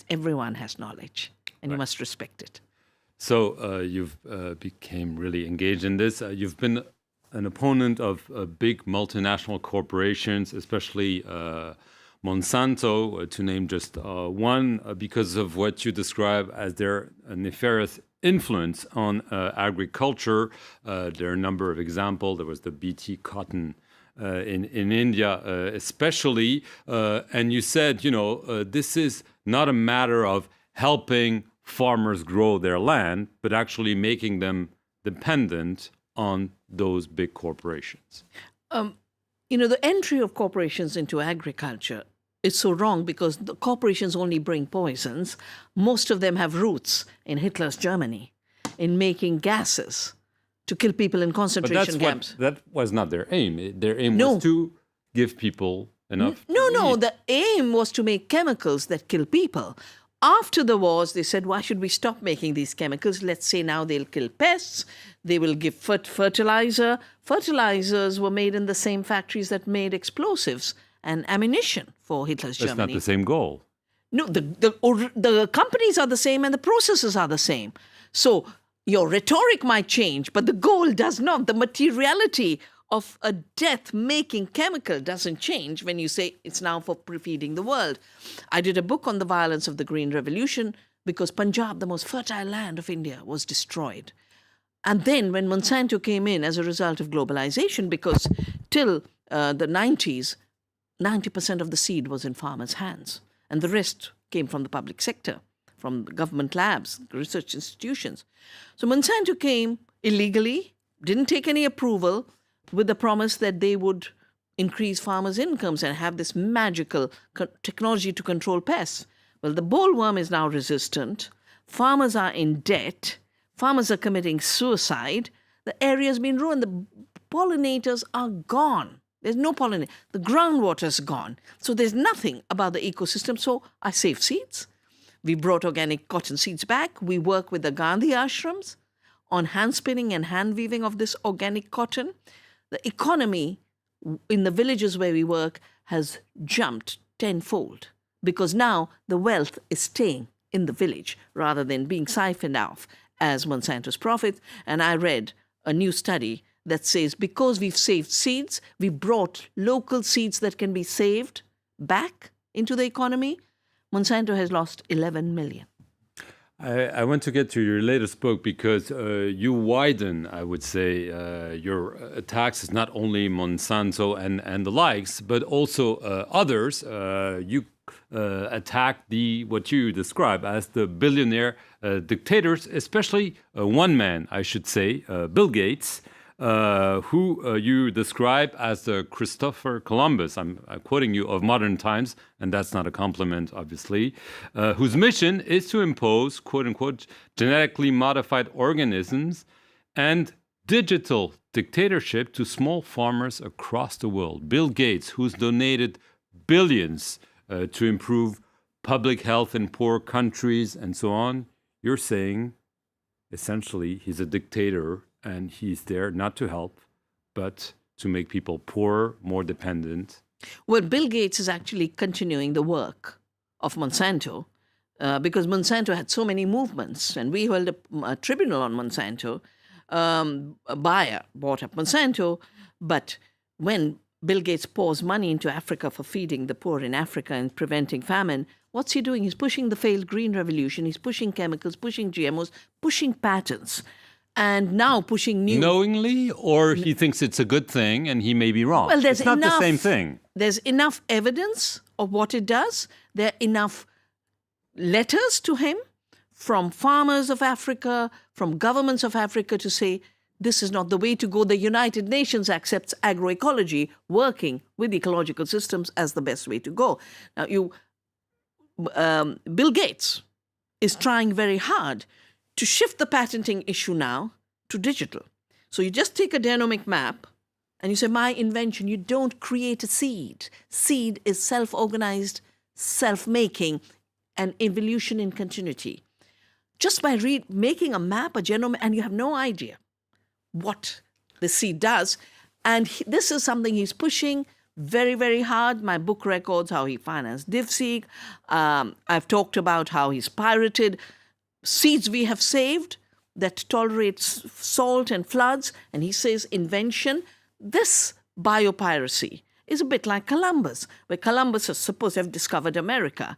everyone has knowledge, and you must respect it. So you've became really engaged in this. You've been an opponent of big multinational corporations, especially Monsanto, to name just one, because of what you describe as their nefarious influence on agriculture. There are a number of examples. There was the BT cotton in India, especially. And you said, this is not a matter of helping farmers grow their land, but actually making them dependent on those big corporations. The entry of corporations into agriculture is so wrong because the corporations only bring poisons. Most of them have roots in Hitler's Germany, in making gases to kill people in concentration camps. That was not their aim. Their aim was to give people enough. No. The aim was to make chemicals that kill people. After the wars, they said, why should we stop making these chemicals? Let's say now they'll kill pests. They will give fertilizer. Fertilizers were made in the same factories that made explosives and ammunition for Hitler's Germany. That's not the same goal. No, the companies are the same and the processes are the same. So your rhetoric might change, but the goal does not. The materiality of a death-making chemical doesn't change when you say it's now for feeding the world. I did a book on the violence of the Green Revolution because Punjab, the most fertile land of India, was destroyed. And then when Monsanto came in as a result of globalization, because till the 90s, 90% of the seed was in farmers' hands, and the rest came from the public sector, from the government labs, research institutions. So Monsanto came illegally, didn't take any approval, with the promise that they would increase farmers' incomes and have this magical technology to control pests. Well, the bollworm is now resistant. Farmers are in debt. Farmers are committing suicide. The area has been ruined. The pollinators are gone. There's no pollination. The groundwater's gone. So there's nothing about the ecosystem. So I save seeds. We brought organic cotton seeds back. We work with the Gandhi ashrams on hand spinning and hand weaving of this organic cotton. The economy in the villages where we work has jumped tenfold because now the wealth is staying in the village rather than being siphoned off as Monsanto's profits. And I read a new study that says because we've saved seeds, we brought local seeds that can be saved back into the economy. Monsanto has lost 11 million. I want to get to your latest book because you widen, I would say, your attacks. It's not only Monsanto and the likes, but also others. You attack what you describe as the billionaire dictators, especially one man, I should say, Bill Gates, who you describe as the Christopher Columbus, I'm quoting you, of modern times, and that's not a compliment, obviously, whose mission is to impose, quote unquote, genetically modified organisms and digital dictatorship to small farmers across the world. Bill Gates, who's donated billions to improve public health in poor countries and so on, you're saying essentially he's a dictator. And he's there not to help, but to make people poorer, more dependent. Well, Bill Gates is actually continuing the work of Monsanto because Monsanto had so many movements. And we held a tribunal on Monsanto. A buyer bought up Monsanto. But when Bill Gates pours money into Africa for feeding the poor in Africa and preventing famine, what's he doing? He's pushing the failed green revolution. He's pushing chemicals, pushing GMOs, pushing patents. And now pushing new... Knowingly, or he thinks it's a good thing and he may be wrong? Well, it's not the same thing. There's enough evidence of what it does. There are enough letters to him from farmers of Africa, from governments of Africa to say, this is not the way to go. The United Nations accepts agroecology, working with ecological systems as the best way to go. Now, Bill Gates is trying very hard to shift the patenting issue now to digital. So you just take a genomic map and you say, my invention, you don't create a seed. Seed is self-organized, self-making, and evolution in continuity. Just by making a map, a genome, and you have no idea what the seed does. And this is something he's pushing very, very hard. My book records how he financed DivSeek. I've talked about how he's pirated seeds we have saved that tolerates salt and floods. And he says invention. This biopiracy is a bit like Columbus, where Columbus is supposed to have discovered America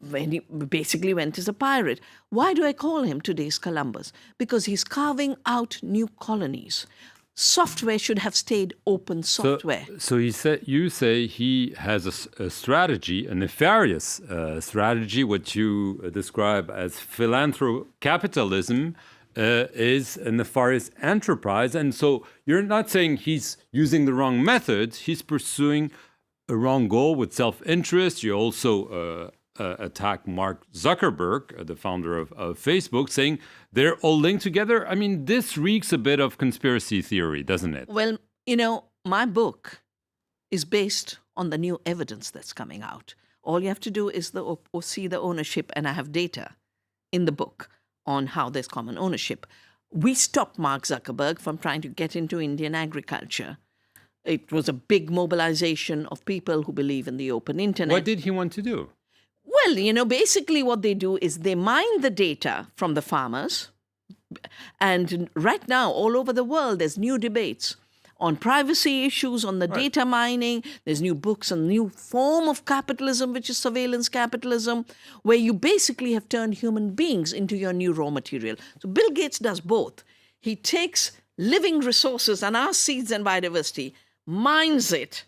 when he basically went as a pirate. Why do I call him today's Columbus? Because he's carving out new colonies. Software should have stayed open software. So you say he has a strategy, a nefarious strategy, what you describe as philanthrocapitalism, is a nefarious enterprise. And so you're not saying he's using the wrong methods, he's pursuing a wrong goal with self-interest. You also attack Mark Zuckerberg, the founder of Facebook, saying they're all linked together. I mean, this reeks a bit of conspiracy theory, doesn't it? Well, my book is based on the new evidence that's coming out. All you have to do is see the ownership, and I have data in the book on how there's common ownership. We stopped Mark Zuckerberg from trying to get into Indian agriculture. It was a big mobilization of people who believe in the open internet. What did he want to do? Well, basically what they do is they mine the data from the farmers. And right now, all over the world, there's new debates on privacy issues, on the data mining. There's new books on new form of capitalism, which is surveillance capitalism, where you basically have turned human beings into your new raw material. So Bill Gates does both. He takes living resources and our seeds and biodiversity, mines it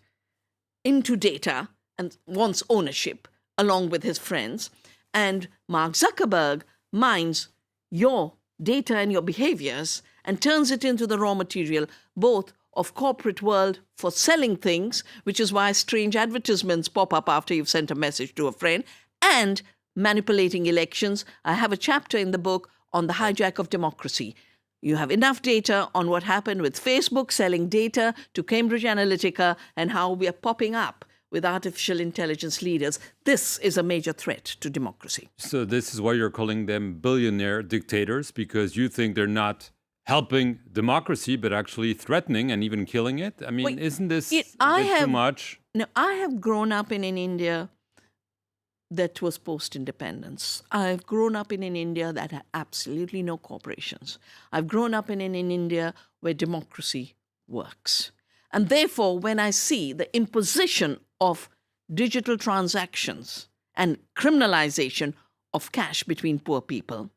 into data and wants ownership along with his friends. And Mark Zuckerberg mines your data and your behaviors and turns it into the raw material, both of corporate world for selling things, which is why strange advertisements pop up after you've sent a message to a friend, and manipulating elections. I have a chapter in the book on the hijack of democracy. You have enough data on what happened with Facebook selling data to Cambridge Analytica and how we are popping up with artificial intelligence leaders. This is a major threat to democracy. So this is why you're calling them billionaire dictators, because you think they're not helping democracy, but actually threatening and even killing it? I mean, isn't this too much? No, I have grown up in an India that was post-independence. I've grown up in an India that had absolutely no corporations. I've grown up in an India where democracy works. And therefore, when I see the imposition of digital transactions and criminalization of cash between poor people,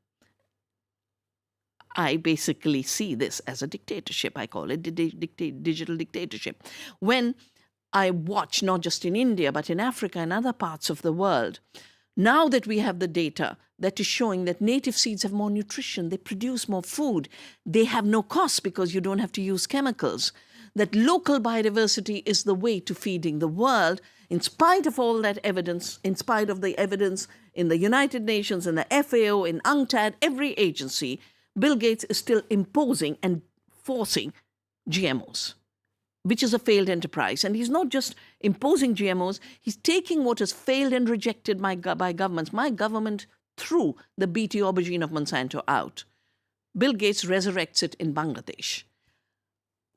I basically see this as a dictatorship. I call it digital dictatorship. When I watch, not just in India, but in Africa and other parts of the world, now that we have the data that is showing that native seeds have more nutrition, they produce more food, they have no cost because you don't have to use chemicals, that local biodiversity is the way to feeding the world, in spite of all that evidence, in spite of the evidence in the United Nations, in the FAO, in UNCTAD, every agency, Bill Gates is still imposing and forcing GMOs, which is a failed enterprise. And he's not just imposing GMOs, he's taking what has failed and rejected by governments. My government threw the BT aubergine of Monsanto out. Bill Gates resurrects it in Bangladesh.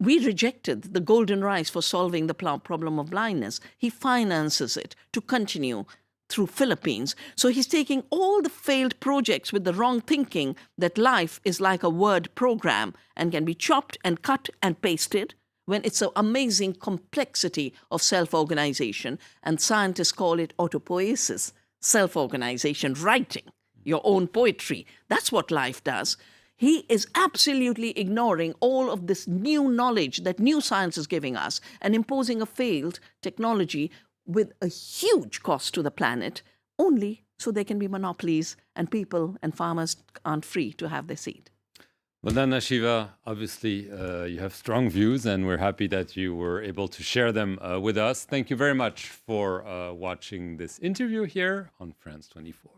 We rejected the golden rice for solving the problem of blindness. He finances it to continue through Philippines. So he's taking all the failed projects with the wrong thinking that life is like a word program and can be chopped and cut and pasted, when it's an amazing complexity of self-organization. And scientists call it autopoiesis, self-organization, writing your own poetry. That's what life does. He is absolutely ignoring all of this new knowledge that new science is giving us and imposing a failed technology with a huge cost to the planet, only so there can be monopolies and people and farmers aren't free to have their seed. Vandana Shiva, obviously you have strong views, and we're happy that you were able to share them with us. Thank you very much for watching this interview here on France 24.